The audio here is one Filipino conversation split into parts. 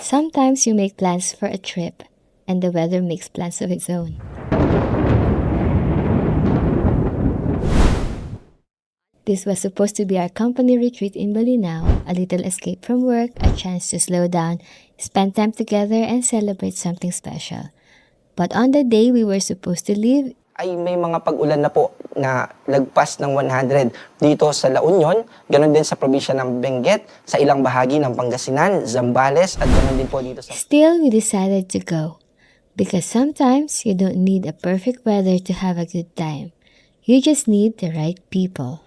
Sometimes you make plans for a trip, and the weather makes plans of its own. This was supposed to be our company retreat in Bolinao, a little escape from work, a chance to slow down, spend time together, and celebrate something special. But on the day we were supposed to leave, ay may mga pag-ulan na po na lagpas ng 100 dito sa La Union, ganoon din sa probinsya ng Benguet, sa ilang bahagi ng Pangasinan, Zambales, at ganoon din po dito sa... Still, we decided to go. Because sometimes you don't need a perfect weather to have a good time. You just need the right people.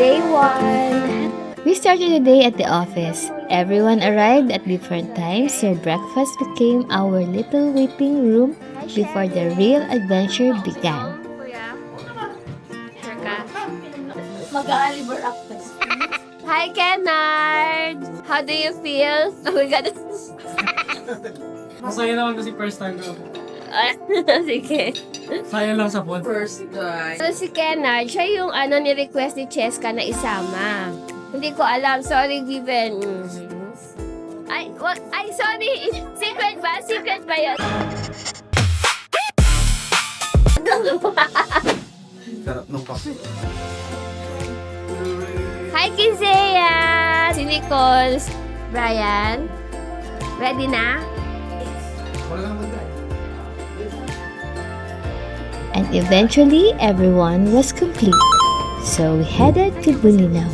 Day 1. We started the day at the office. Everyone arrived at different times, so breakfast became our little waiting room before the real adventure began. Hi, Kennard! How do you feel? Oh my God. Masaya naman kasi first time ko. Sige. Sayang lang sa phone. First time. So, si Kennard, siya yung ni-request ni Cheska na isama. Hindi ko alam. Sorry, given. Ay, sorry. Secret ba? Secret ba yun? Sarap ng kape. Hi, Kizea! Si Nicole, Brian. Ready na? And eventually, everyone was complete. So we headed to Bolinao.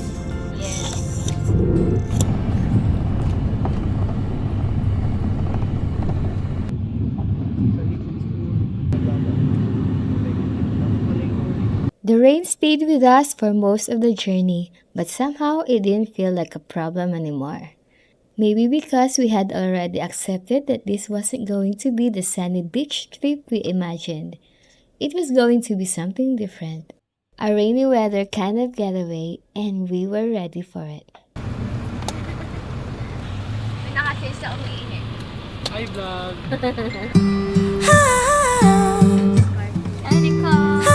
The rain stayed with us for most of the journey, but somehow it didn't feel like a problem anymore. Maybe because we had already accepted that this wasn't going to be the sunny beach trip we imagined. It was going to be something different. A rainy weather kind of getaway, and we were ready for it. May nakasis na umiinit. Hi, vlog! Hi, Nicole!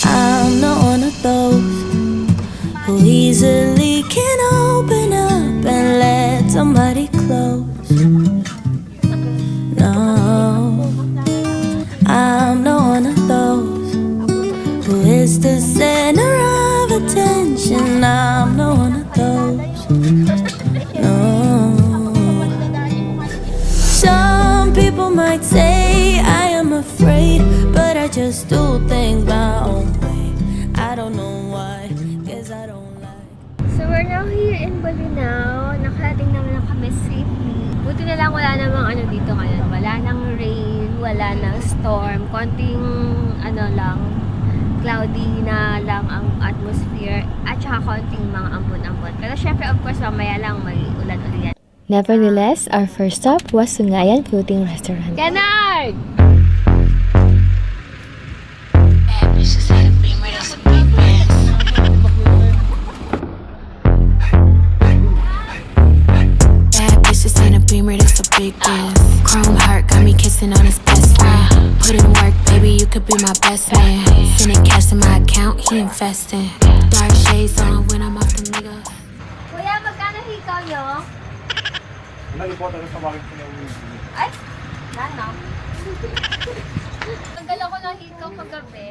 I'm not one of those who easily can open up and let somebody close. No, I'm not one of those who is the center of attention. I'm not one of those. No. Some people might say I am afraid, but I just do things my own way. I don't know why, guess I don't like. So we're now here in Bolinao. Nakarating naman na kami safely. Buti na lang wala namang dito ngayon. Wala nang rain, wala nang storm. Konting lang, cloudy na lang ang atmosphere. At saka konting mga ambon-ambon. Pero syempre of course mamaya lang may ulan ulit. Nevertheless, our first stop was Sungayan Floating Restaurant. Kennard! That's a big deal. Chrome heart got me kissing on his best friend. Put in work, baby, you could be my best man. Sending cash to my account, he investing. Dark shades on when I'm off the niggas. Kuya, magkano hikaw nyo? Nag-report sa bakit pinauwi. Ay! Ano? Tagal ako ng hikaw kagabi.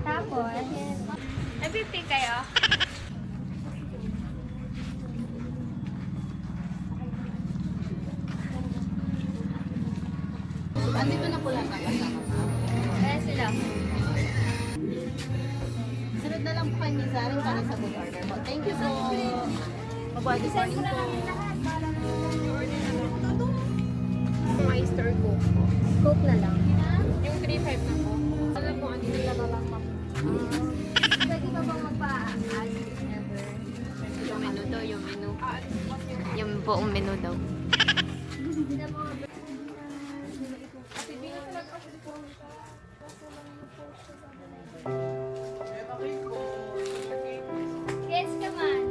Tapos, nag-pick kayo? Andito na po lang kasama. Kaya sila. Sunod na lang po kay Miss Zarin para sa food order mo. Thank you po. Bye-bye. Good morning po. Oyster Coke. Coke na lang. Yung 3-5 na po. Alam mo, andito na lang po. Pwede ba bang magpa-add ever? Yung menu daw, yung menu. Yung buong menu daw. Yes, come on.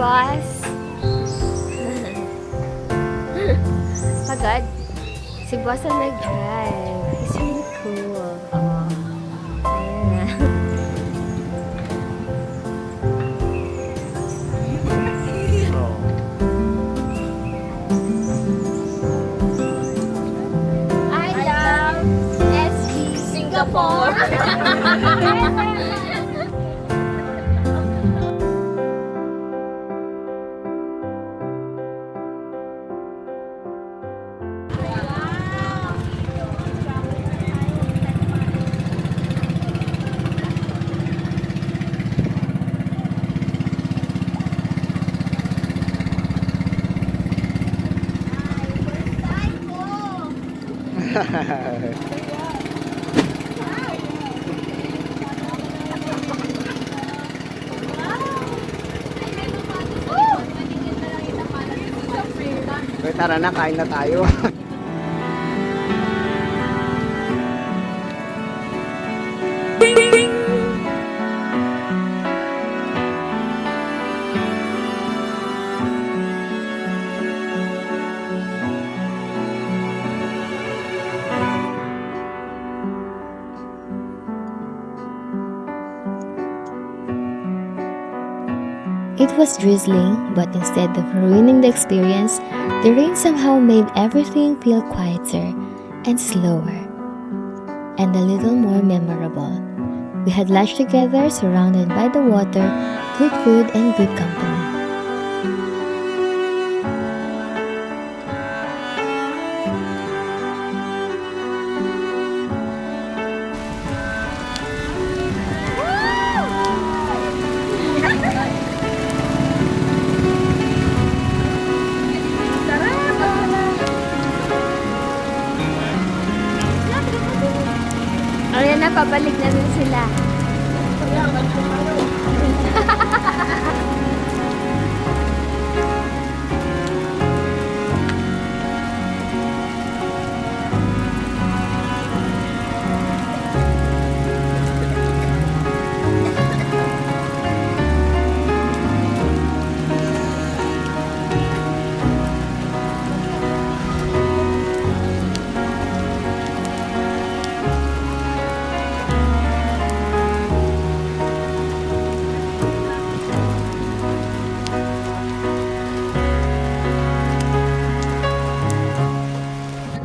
boss. Pagod. Si boss ang nag-drive. He's really cool. Oh. Ayan. I love SB Singapore. Tara na, kain na tayo. It was drizzling, but instead of ruining the experience, the rain somehow made everything feel quieter and slower, and a little more memorable. We had lunch together, surrounded by the water, good food, and good company. Ayan na, pabalik na rin sila.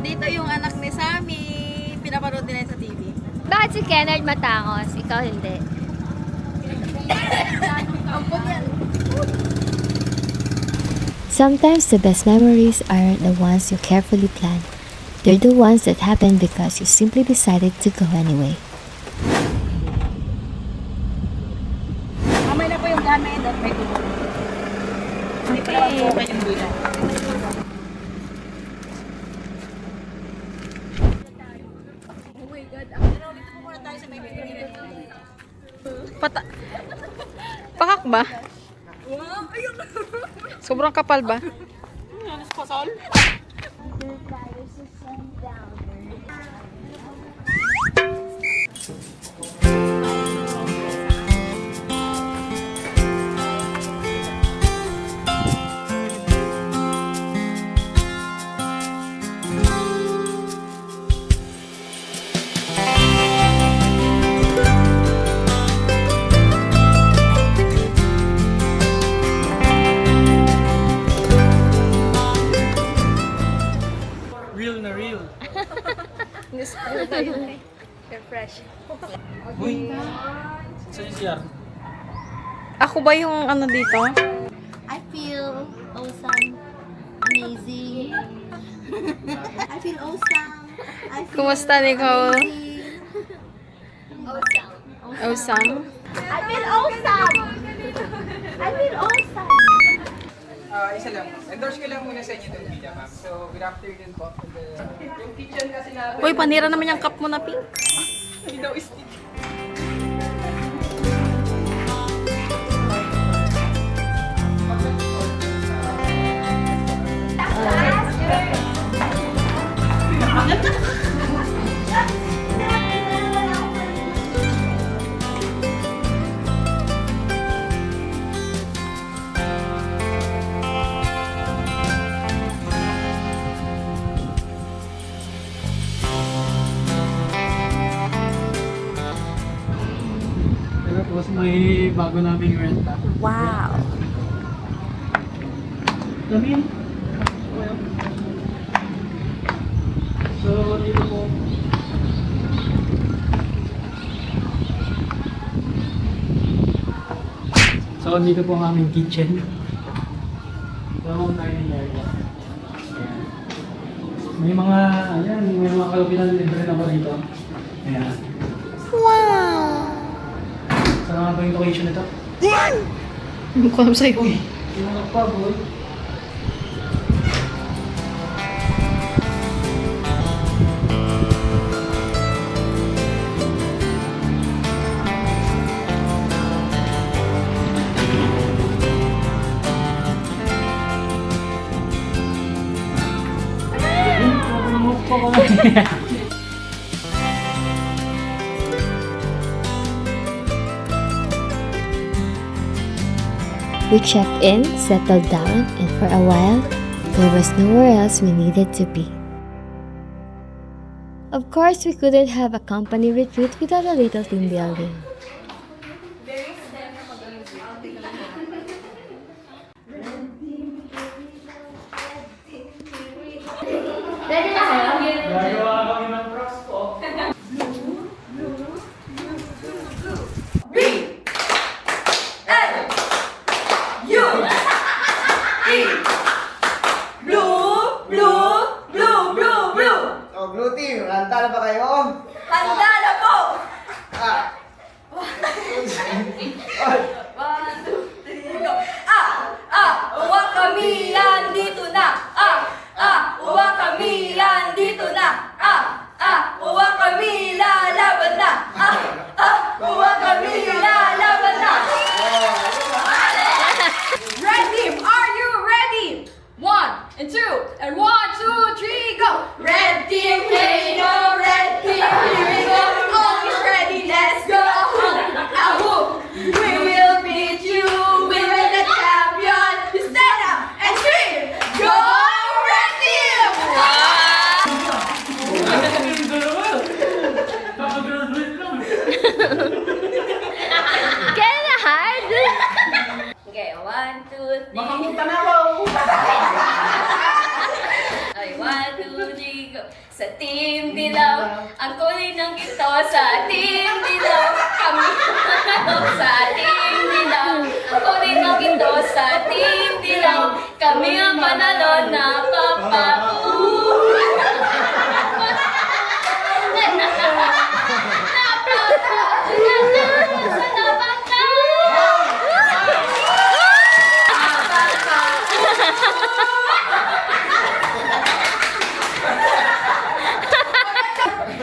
Dito yung anak ni Sammy. Pinapanood nila sa TV. Bakit si Kennard matangos? Ikaw hindi. Ampun yan. Sometimes the best memories aren't the ones you carefully plan. They're the ones that happen because you simply decided to go anyway. Mamay na po yung gamit at may gulo. Hindi pa naman po kayo yung gulo. Oh my God. Dito po muna tayo sa may bibigyan. Pakak ba? Sobrang kapal ba? Real na real. Refresh. Uy! Sa CR. Ako ba yung ano dito? I feel awesome. Amazing. I feel awesome. I feel Kumusta, Nicole? amazing. Awesome? I feel awesome. I feel awesome. Isa lang. Endorse ko lang muna sa inyo itong video, ma'am. So, good afternoon po. Yung kitchen kasi na... Uy, panira naman yung cup mo na pink. Hindi daw stick. Tapos may bago naming renta. Wow. Lamin. So, dito po. So, dito po ang aming kitchen. So, ang dining area. Ayan. May mga kalupinan din rin ako dito. Ayan. Wow! Saan nga ba yung location nito? Hindi ko alam sa'yo. Uy! Yung pa, boy. We checked in, settled down, and for a while, there was nowhere else we needed to be. Of course, we couldn't have a company retreat without a little team building. Gagawa kami ng props po. Oh, blue team, handa na ba kayo? Handa na po! Ah. 1, 2, 3, go! Uwa kami, andito na! Uwa kami, andito na! Uwa kami, lalaban na! Uwa kami, lalaban na! Red team, are you ready? 1 and 2 and 1, 2, 3, go! Red team, hey no, red team, here we go! Always ready, let's go! We will beat you, we will the champion! Stand up and scream! Go red team! Kaka-graduate lang. Kinda hard. Okay, 1, 2, 3. Makamunta na ako! Ay, 1, 2, 3, go! Sa Team Dilaw, ang kulay ng ito sa Team Dilaw. Kami sa Team Dilaw, ang kulay ng ito sa Team Dilaw. Kami ang panalo na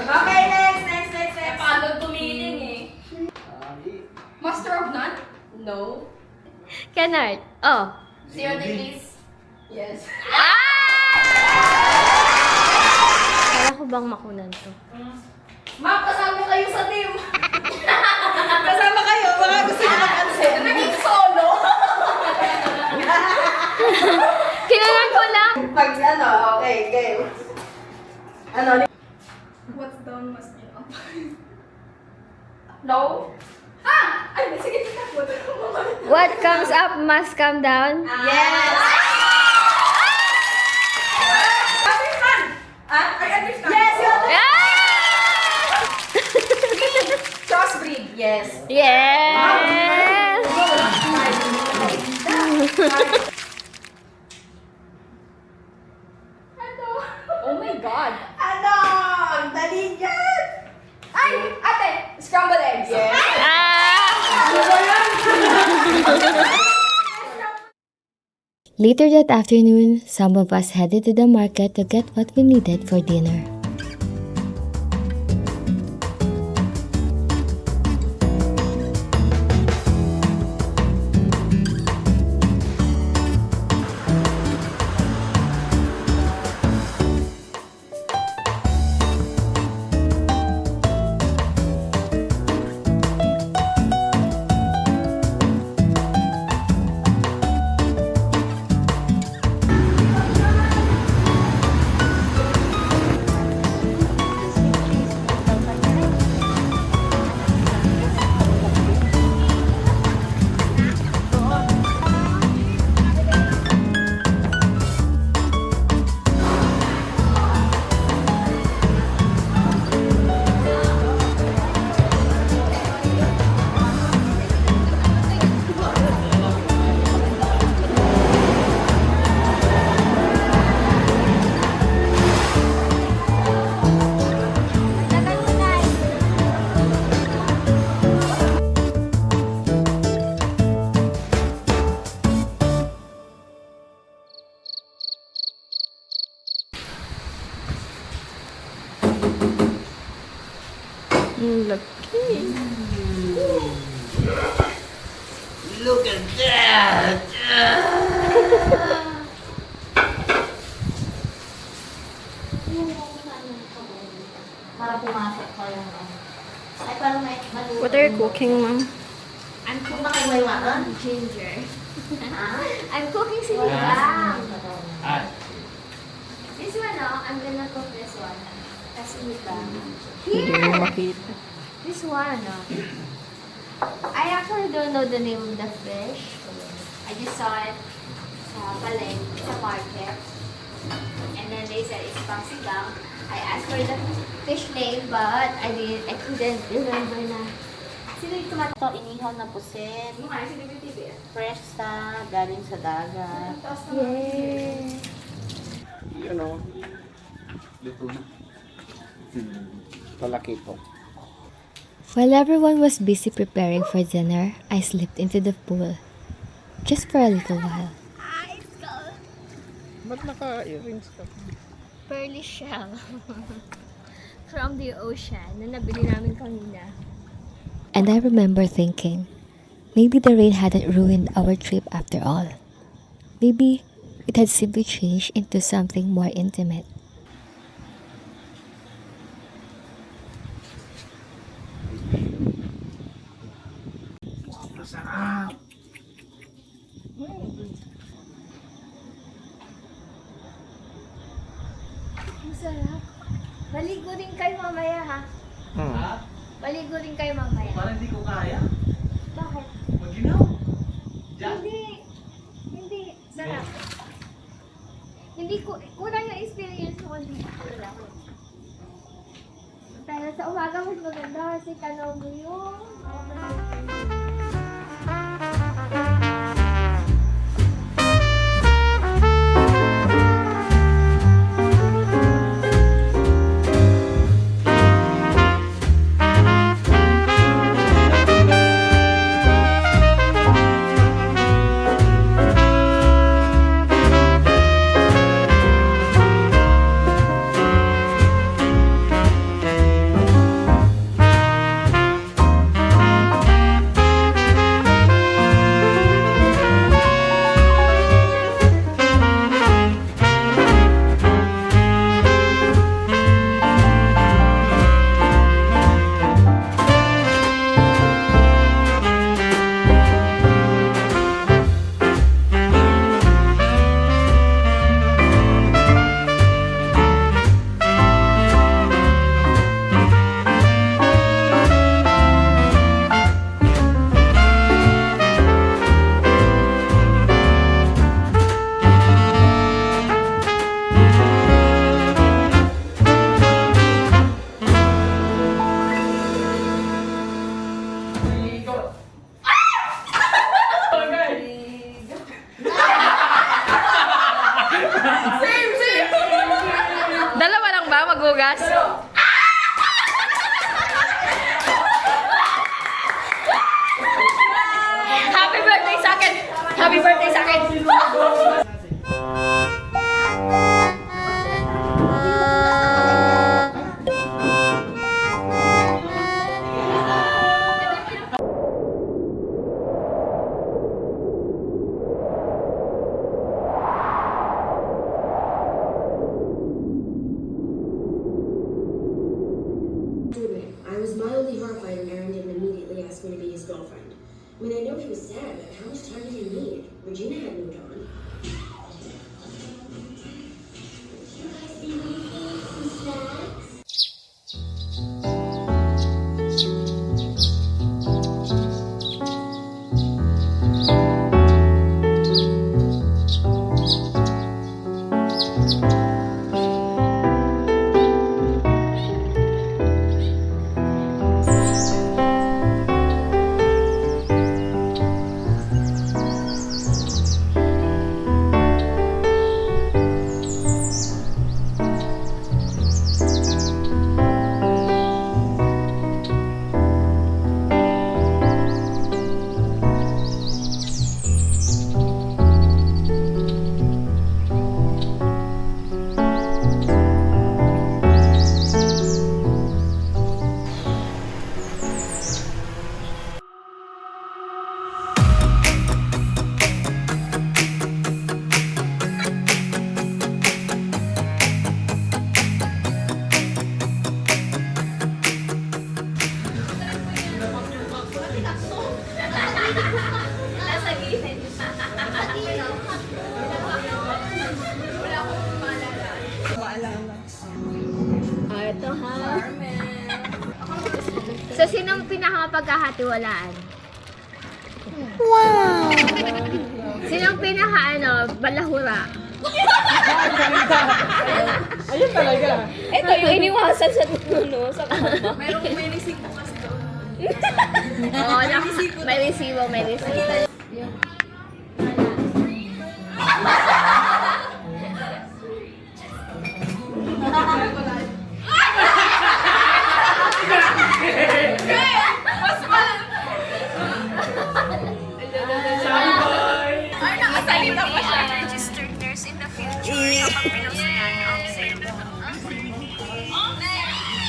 Okay, next. Pagod tumiling eh. Master of none? No. Kennard. Oh. 0 degrees? Yes. Kaya ko bang makunan to? Ma'am, kasama kayo sa team. Kasama kayo. Baka gusto nyo mag-answer. Naging solo. Kinalan ko lang. Pag ano, okay, game. Ano? What's down must be up. No? Ay, sige, What comes up must come down. Yes! Understand? I understand. Yes, you understand. Crossbreed, yes. Yes! Oh my God! Ano? Ang dali yan! Ay! Ate! Scrambled eggs! Yes! Later that afternoon, some of us headed to the market to get what we needed for dinner. Laki. Look at that! Para pumasok pa yung ay, parang may maluto. What are you cooking, ma'am? I'm cooking may water. Ginger. Ah? I'm cooking sinigang. Ah, This one, I'm gonna cook this one. Sinigang. Hindi mo makita. This one, I actually don't know the name of the fish. I just saw it sa palengke, sa market. And then they said it's pangsigang. I asked for the fish name, but I couldn't remember na. Sino yung tumatak? Ito, inihaw na pusit. Yung ano, sino yung TV? Fresh sa, galing sa dagat. Yay! You know, luto na. Palaki po. While everyone was busy preparing for dinner, I slipped into the pool. Just for a little while. Ba't naka-earrings ka? Pearly shell. From the ocean na nabili namin kanina. And I remember thinking, maybe the rain hadn't ruined our trip after all. Maybe it had simply changed into something more intimate. Masarap! Ang sarap. Baligo din kayo mamaya, ha? ha? Baligo din kayo mamaya. Parang hindi ko kaya. Bakit? Mag-ginaw. Diyan. Hindi. Hindi. Sarap. Hindi ko, kulang yung experience ko hindi kulang. Pero sa umaga mas maganda kasi tanaw mo yung Dalawa lang ba maghugas? Happy birthday sa akin! Happy birthday sa akin! I was mildly horrified when Aaron didn't immediately ask me to be his girlfriend. I mean, I know he was sad, but how much time did he need? Regina had moved on. Sinong pinakamapagkakatiwalaan? Wow! Sinong balahura? Ayun talaga. Ito yung iniwasan sa sa kama. May resibo kasi doon. Oo, may resibo. Nakasalita pa siya. Registered nurse in the future. Kapag pinost na yan, observe.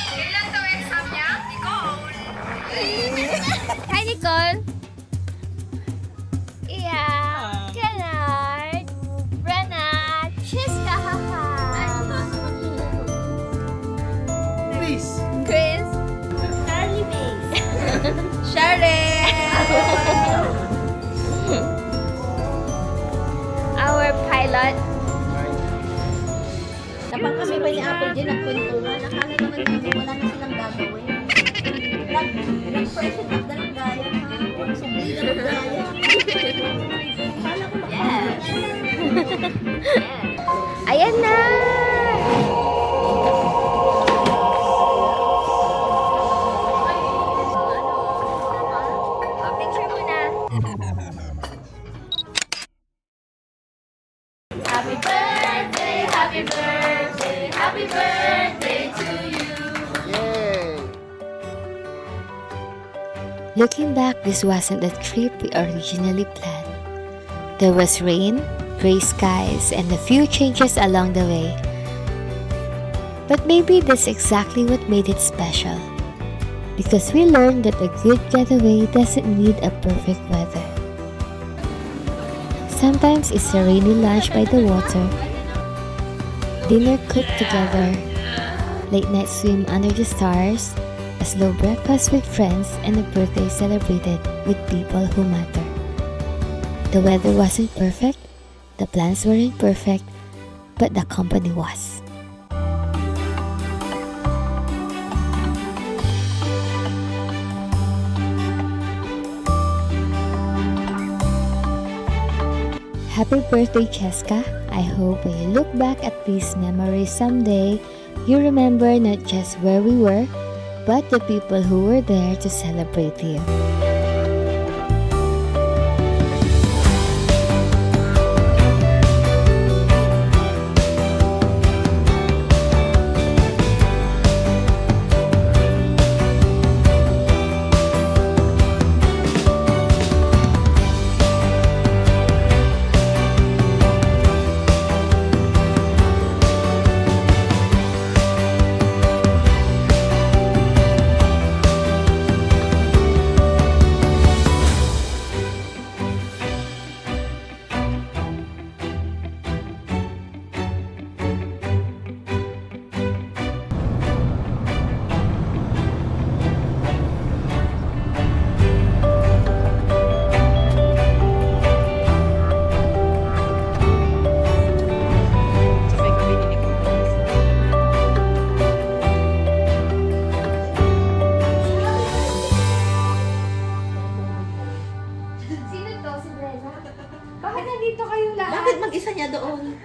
Kailan daw exam niya? Nicole. Hi, Nicole! Iya! Kennard! Brenna! Cheska! Haha! Chris! Charlie Mace! Our pilot. Napang kami ba ni Apple dyan ang kwentuhan? Akala naman namin wala na silang gagawin. Nag-freshen up na lang gaya. Sumili na lang gaya. Akala ko Yes! Ayan na! Picture muna. Happy birthday, happy birthday, happy birthday to you. Looking back, this wasn't the trip we originally planned. There was rain, gray skies, and a few changes along the way. But maybe that's exactly what made it special. Because we learned that a good getaway doesn't need a perfect weather. Sometimes it's a rainy lunch by the water, dinner cooked together, late night swim under the stars, a slow breakfast with friends, and a birthday celebrated with people who matter. The weather wasn't perfect, the plans weren't perfect, but the company was. Happy birthday, Cheska. I hope when you look back at these memories someday, you remember not just where we were, but the people who were there to celebrate you. Bakit mag-isa niya doon?